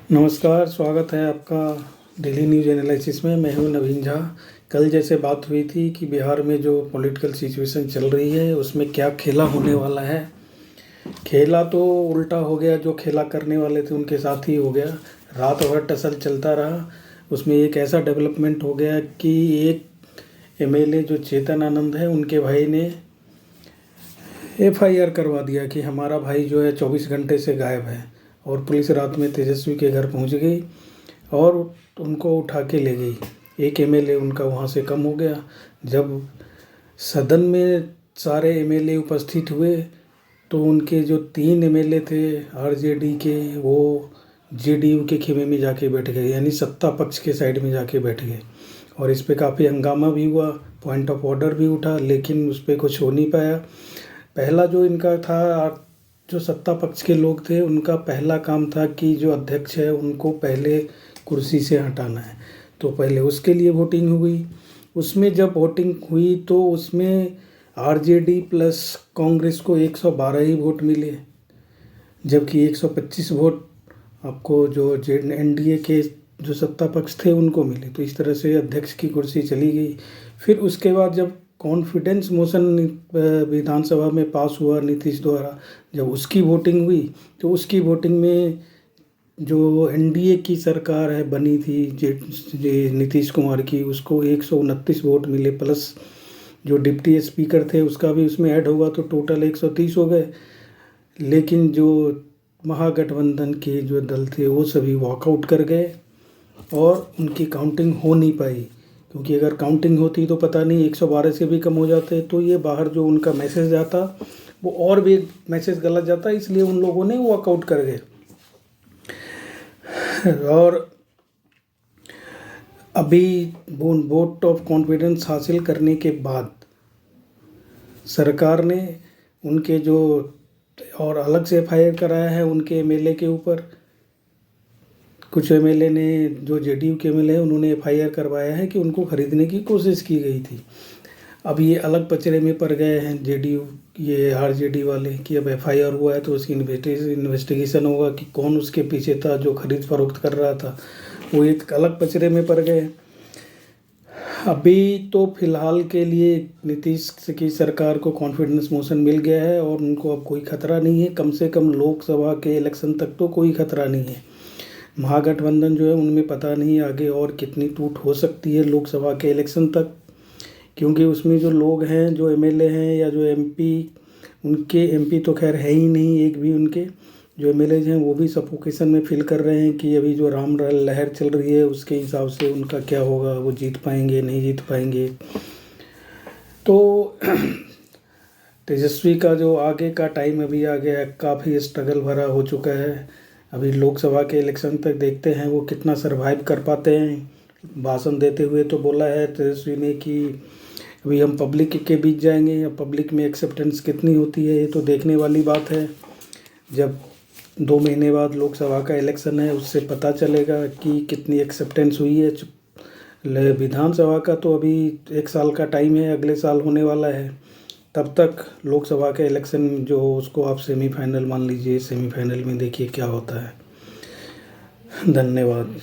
नमस्कार, स्वागत है आपका डेली न्यूज़ एनालिसिस में। मैं हूं नवीन झा। कल जैसे बात हुई थी कि बिहार में जो पॉलिटिकल सिचुएशन चल रही है उसमें क्या खेला होने वाला है। खेला तो उल्टा हो गया, जो खेला करने वाले थे उनके साथ ही हो गया। रात भर टसल चलता रहा। उसमें एक ऐसा डेवलपमेंट हो गया कि एक एमएलए जो चेतन आनंद है, उनके भाई ने एफआईआर करवा दिया कि हमारा भाई जो है 24 घंटे से गायब है। और पुलिस रात में तेजस्वी के घर पहुंच गई और उनको उठा के ले गई। एक एमएलए उनका वहां से कम हो गया। जब सदन में सारे एमएलए उपस्थित हुए तो उनके जो 3 एमएलए थे आरजेडी के, वो जेडीयू के खेमे में जाके बैठ गए, यानी सत्ता पक्ष के साइड में जाके बैठ गए। और इस पे काफ़ी हंगामा भी हुआ, पॉइंट ऑफ ऑर्डर भी उठा, लेकिन उस पर कुछ हो नहीं पाया। पहला जो इनका था, जो सत्ता पक्ष के लोग थे, उनका पहला काम था कि जो अध्यक्ष है उनको पहले कुर्सी से हटाना है। तो पहले उसके लिए वोटिंग हुई। उसमें जब वोटिंग हुई तो उसमें आरजेडी प्लस कांग्रेस को 112 ही वोट मिले, जबकि 125 वोट आपको जो एनडीए के जो सत्ता पक्ष थे उनको मिले। तो इस तरह से अध्यक्ष की कुर्सी चली गई। फिर उसके बाद जब कॉन्फिडेंस मोशन विधानसभा में पास हुआ नीतीश द्वारा, जब उसकी वोटिंग हुई तो उसकी वोटिंग में जो एनडीए की सरकार है बनी थी जे नीतीश कुमार की, उसको 129 वोट मिले, प्लस जो डिप्टी स्पीकर थे उसका भी उसमें ऐड होगा तो टोटल 130 हो गए। लेकिन जो महागठबंधन के जो दल थे वो सभी वॉकआउट कर गए और उनकी काउंटिंग हो नहीं पाई। क्योंकि अगर काउंटिंग होती तो पता नहीं 112 से भी कम हो जाते, तो ये बाहर जो उनका मैसेज जाता वो और भी मैसेज गलत जाता, इसलिए उन लोगों ने वॉकआउट कर गए। और अभी वो वोट ऑफ कॉन्फिडेंस हासिल करने के बाद सरकार ने उनके जो और अलग से एफआईआर कराया है उनके एमएलए के ऊपर। कुछ एमएलए ने, जो जेडीयू के एमएलए हैं, उन्होंने एफआईआर करवाया है कि उनको खरीदने की कोशिश की गई थी। अब ये अलग पचड़े में पड़ गए हैं जेडीयू, ये आरजेडी वाले, कि अब एफआईआर हुआ है तो उसकी इन्वेस्टिगेशन होगा कि कौन उसके पीछे था जो खरीद फरोख्त कर रहा था। वो एक अलग पचड़े में पड़ गए। अभी तो फिलहाल के लिए नीतीश की सरकार को कॉन्फिडेंस मोशन मिल गया है और उनको अब कोई खतरा नहीं है। कम से कम लोकसभा के इलेक्शन तक तो कोई खतरा नहीं है। महागठबंधन जो है उनमें पता नहीं आगे और कितनी टूट हो सकती है लोकसभा के इलेक्शन तक, क्योंकि उसमें जो लोग हैं, जो एमएलए हैं या जो एमपी, उनके एमपी तो खैर है ही नहीं एक भी, उनके जो एमएलए हैं वो भी सफोकेशन में फील कर रहे हैं कि अभी जो राम लहर चल रही है उसके हिसाब से उनका क्या होगा, वो जीत पाएंगे नहीं जीत पाएंगे। तो तेजस्वी का जो आगे का टाइम अभी आ गया है, काफ़ी स्ट्रगल भरा हो चुका है। अभी लोकसभा के इलेक्शन तक देखते हैं वो कितना सरवाइव कर पाते हैं। भाषण देते हुए तो बोला है तेजस्वी ने कि अभी हम पब्लिक के बीच जाएंगे, अब पब्लिक में एक्सेप्टेंस कितनी होती है ये तो देखने वाली बात है। जब 2 महीने बाद लोकसभा का इलेक्शन है उससे पता चलेगा कि कितनी एक्सेप्टेंस हुई है। विधानसभा का तो अभी 1 साल का टाइम है, अगले साल होने वाला है। तब तक लोकसभा का इलेक्शन जो उसको आप सेमीफाइनल मान लीजिए, सेमीफाइनल में देखिए क्या होता है। धन्यवाद।